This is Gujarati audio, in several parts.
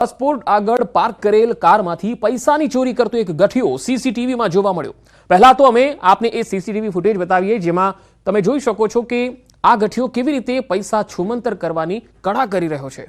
પાસપોર્ટ આગળ પાર્ક કરેલ કારમાંથી પૈસાની ચોરી કરતો એક ગઠિયો સીસીટીવીમાં જોવા મળ્યો। પહેલા તો અમે આપને એ સીસીટીવી ફૂટેજ બતાવીએ જેમાં તમે જોઈ શકો છો કે આ ગઠિયો કેવી રીતે પૈસા છુમંતર કરવાની કળા કરી રહ્યો છે।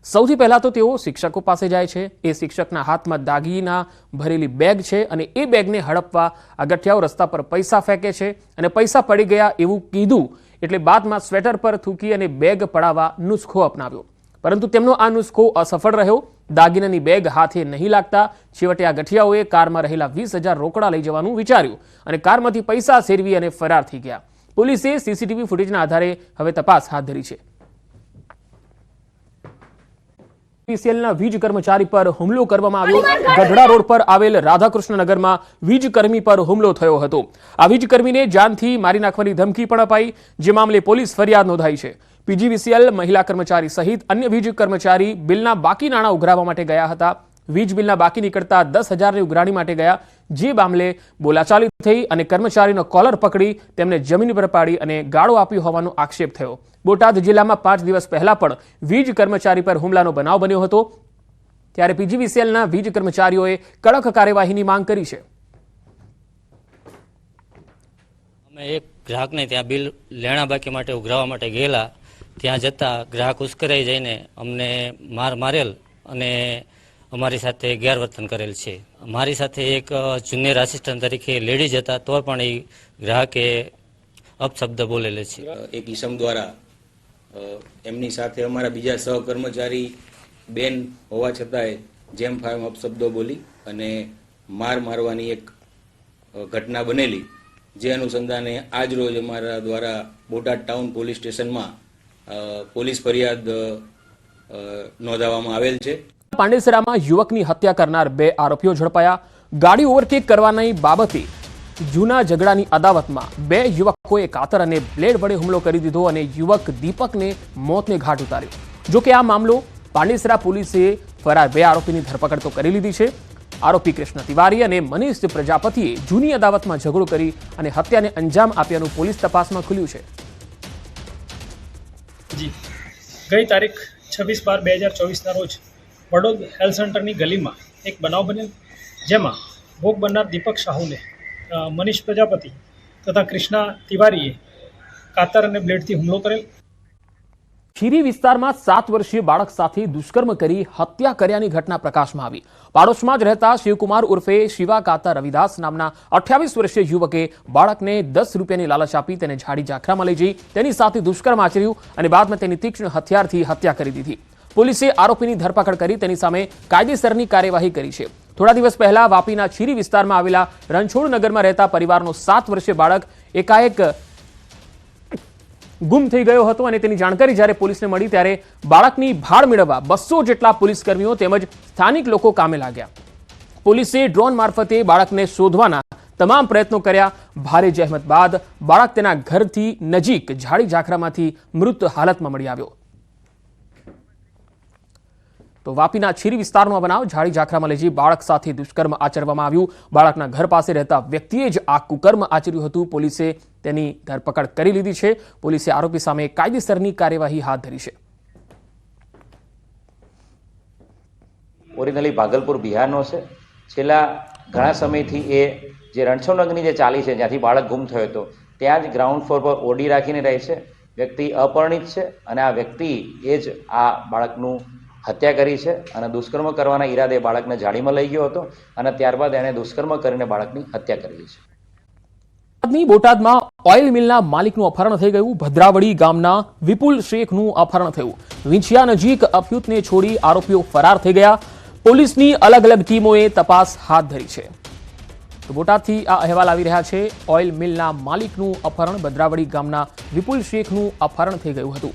સૌથી પહેલા તો તેઓ શિક્ષકો પાસે જાય છે। એ શિક્ષકના હાથમાં દાગીના ભરેલી બેગ છે અને એ બેગને હડપવા આ ગઠિયાઓ રસ્તા પર પૈસા ફેંકે છે અને પૈસા પડી ગયા એવું કીધું એટલે બાદમાં સ્વેટર પર થૂકી અને બેગ પડાવવા નુસ્ખો અપનાવ્યો, પરંતુ તેમનો આ નુસ્ખો અસફળ રહ્યો। દાગીનાની બેગ હાથે નહીં લાગતા છેવટે આ ગઠિયાઓએ કારમાં રહેલા 20,000 રોકડા લઈ જવાનું વિચાર્યું અને કારમાંથી પૈસા સેરવી અને ફરાર થઈ ગયા। પોલીસે સીસીટીવી ફૂટેજના આધારે હવે તપાસ હાથ ધરી છે। પીસીએલના વીજ કર્મચારી પર હુમલો કરવામાં આવ્યો। ગઢડા રોડ પર આવેલ રાધાકૃષ્ણ નગરમાં વીજ કર્મી પર હુમલો થયો હતો। આ વીજ કર્મીને જાનથી મારી નાખવાની ધમકી પણ અપાઈ, જે મામલે પોલીસ ફરિયાદ નોંધાઈ છે। પીજીવીસીએલ મહિલા કર્મચારી સહિત અન્ય વીજ કર્મચારી બિલના બાકી નાણાં ઉઘરાવવા માટે ગયા હતા। વીજ બિલના બાકી નીકળતા 10,000ની ઉઘરાણી માટે ગયા, જે મામલે બોલાચાલી થઈ અને કર્મચારીનો કોલર પકડી તેમને જમીન પર પાડી અને ગાળો આપ્યો હોવાનો આક્ષેપ થયો। બોટાદ જિલ્લામાં 5 દિવસ પહેલા પણ વીજ કર્મચારી પર હુમલાનો બનાવ બન્યો હતો, ત્યારે પીજીવીસીએલના વીજ કર્મચારીઓએ કડક કાર્યવાહીની માંગ કરી છે। અમે એક ગ્રાહકને ત્યાં બિલ લેણા બાકી માટે ઉઘરાવવા માટે ગયેલા, ત્યાં જતા ગ્રાહક ઉશ્કેરાઈ જઈને અમને મારેલ અને અમારી સાથે ગેરવર્તન કરેલ છે। મારી સાથે એક જુનિયર આસિસ્ટન્ટ તરીકે લેડીઝ હતા, તો પણ એ ગ્રાહકે અપશબ્દ બોલેલે છે। એક ઈસમ દ્વારા એમની સાથે અમારા બીજા સહકર્મચારી બેન હોવા છતાંય જેમ ફામ અપશબ્દો બોલી અને મારવાની એક ઘટના બનેલી, જે અનુસંધાને આજ રોજ અમારા દ્વારા બોટાદ ટાઉન પોલીસ સ્ટેશનમાં પોલીસ ફરિયાદ નોંધાવવામાં આવેલ છે। પાંડેસરામાં યુવકની હત્યા કરનાર 2 આરોપીઓ ઝડપાયા। ગાડી ઓવરટેક કરવાની બાબતે જૂના ઝઘડાની અદાવતમાં 2 યુવકોએ કાતર અને બ્લેડ વડે હુમલો કરી દીધો અને યુવક દીપકને મોતને ઘાટ ઉતાર્યો। જો કે આ મામલો પાંડેસરા પોલીસે ફરાર 2 આરોપીની ધરપકડ તો કરી લીધી છે। આરોપી કૃષ્ણ તિવારી અને મનીષ પ્રજાપતિએ જૂની અદાવતમાં ઝઘડો કરી અને હત્યાને અંજામ આપ્યાનું પોલીસ તપાસમાં ખુલ્યું છે। ગઈ તારીખ 26/12/2024ના રોજ વડોદ હેલ્થ સેન્ટરની ગલીમાં એક બનાવ બનેલ, જેમાં ભોગ બનનાર દીપક સાહુને મનીષ પ્રજાપતિ તથા કૃષ્ણા તિવારીએ કાતર અને બ્લેડથી હુમલો કરેલ। ખીરી વિસ્તારમાં 7 વર્ષીય બાળક સાથે દુષ્કર્મ કરી હત્યા કર્યાની ઘટના પ્રકાશમાં આવી। પાડોશમાં જ રહેતા શિવકુમાર ઉર્ફે શિવા કાતા રવિદાસ નામના 28 વર્ષીય યુવકે બાળકને 10 રૂપિયાની લાલચ આપી તેને ઝાડી ઝાખરામાં લઈ જઈ તેની સાથે દુષ્કર્મ આચર્યું અને બાદમાં તેની તીક્ષ્ણ હથિયારથી હત્યા કરી દીધી। પોલીસે આરોપીની ધરપકડ કરી તેની સામે કાયદેસરની કાર્યવાહી કરી છે। થોડા દિવસ પહેલા વાપીના છીરી વિસ્તારમાં આવેલા રણછોડ નગરમાં રહેતા પરિવારનો 7 વર્ષીય બાળક એકાએક ગુમ થઈ ગયો હતો અને તેની જાણકારી જ્યારે પોલીસને મળી ત્યારે બાળકની ભાળ મેળવવા 200 જેટલા પોલીસકર્મીઓ તેમજ સ્થાનિક લોકો કામે લાગ્યા। પોલીસે ડ્રોન મારફતે બાળકને શોધવાના તમામ પ્રયત્નો કર્યા। ભારે જહેમત બાદ બાળક તેના ઘરથી નજીક ઝાડી ઝાખરામાંથી મૃત હાલતમાં મળી આવ્યો। તો વાપીના છીરી વિસ્તારનો બનાવ, ઝાડી ઝાખરામાં લઈ જઈ બાળક સાથે દુષ્કર્મ આચરવામાં આવ્યું। બાળકના ઘર પાસે રહેતા વ્યક્તિએ જ આ કુકર્મ આચર્યું હતું। પોલીસે તેની ધરપકડ કરી લીધી છે। પોલીસે આરોપી સામે કાયદેસરની કાર્યવાહી હાથ ધરી છે। ઓરિજિનલી ભાગલપુર બિહારનો છે। છેલ્લા ઘણા સમયથી એ જે રણછોડનગરની જે ચાલી છે જ્યાંથી બાળક ગુમ થયો હતો ત્યાં જ ગ્રાઉન્ડ ફ્લોર પર ઓડી રાખીને રહે છે। વ્યક્તિ અપરિણિત છે અને આ વ્યક્તિ એ જ આ બાળકનું હત્યા કરી છે અને દુષ્કર્મ કરવાના ઈરાદે બાળકને ઝાડીમાં લઈ ગયો હતો અને ત્યારબાદ એણે દુષ્કર્મ કરીને બાળકની હત્યા કરેલી છે। બોટાદમાં ઓઇલ મિલના માલિકનું અપહરણ થઈ ગયું। ભદ્રાવડી ગામના વિપુલ શેખનું અપહરણ થયું। વિંછિયા નજીક અફયુતને છોડી આરોપીઓ ફરાર થઈ ગયા। પોલીસની અલગ અલગ ટીમોએ તપાસ હાથ ધરી છે। તો બોટાદથી આ અહેવાલ આવી રહ્યા છે। ઓઇલ મિલના માલિકનું અપહરણ, ભદ્રાવડી ગામના વિપુલ શેખનું અપહરણ થઈ ગયું હતું।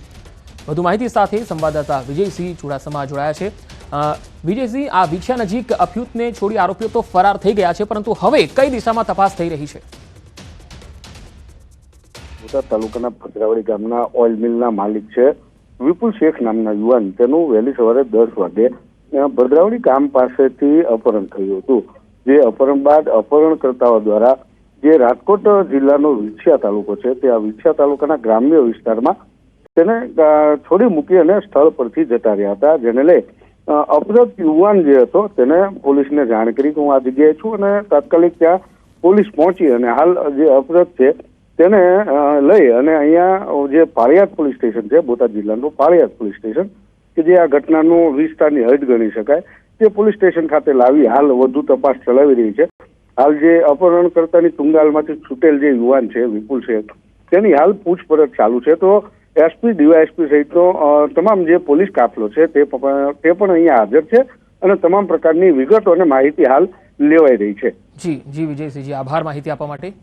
વધુ માહિતી સાથે સંવાદદાતા વિજયસિંહ ચુડાસમા જોડાયા છે। વિજયસિંહ, આ વિંછિયા નજીક અફયુતને છોડી આરોપીઓ તો ફરાર થઈ ગયા છે, પરંતુ હવે કઈ દિશામાં તપાસ થઈ રહી છે? બોટાદ તાલુકાના ભદ્રાવડી ગામના ઓઇલ મિલના માલિક છે વિપુલ શેખ નામના યુવાન, તેનું વહેલી સવારે 10 વાગે ભદ્રાવડી ગામ પાસેથી અપહરણ થયું હતું। જે અપહરણ બાદ અપહરણકર્તાઓ દ્વારા જે રાજકોટ જિલ્લાનો વિંછિયા તાલુકો છે તે આ વિંછિયા તાલુકાના ગ્રામ્ય વિસ્તારમાં તેને છોડી મૂકી અને સ્થળ પરથી જતા રહ્યા હતા, જેને લઈ અપહૃત યુવાન જે હતો તેને પોલીસને જાણ કરી કે હું આ જગ્યાએ છું, અને તાત્કાલિક ત્યાં પોલીસ પહોંચી અને હાલ જે અપહૃત છે તેને લઈ અને અહીંયા જે પાળિયાદ પોલીસ સ્ટેશન છે, બોટાદ જિલ્લાનું પાળિયાદ પોલીસ સ્ટેશન કે જે આ ઘટનાનું વિસ્તારની હદ ગણી શકાય, તે પોલીસ સ્ટેશન ખાતે લાવી હાલ વધુ તપાસ ચલાવી રહી છે. હાલ જે અપહરણકર્તાની તુંગાલમાંથી છૂટેલ જે યુવાન છે વિપુલ શેખ, તેની હાલ પૂછપરછ ચાલુ છે. તો એસપી, ડીવાયએસપી સહિતનો તમામ જે પોલીસ કાફલો છે તે પણ અહીંયા હાજર છે અને તમામ પ્રકારની વિગતો અને માહિતી હાલ લેવાઈ રહી છે. જી વિજયસિંહજી, આભાર માહિતી આપવા માટે.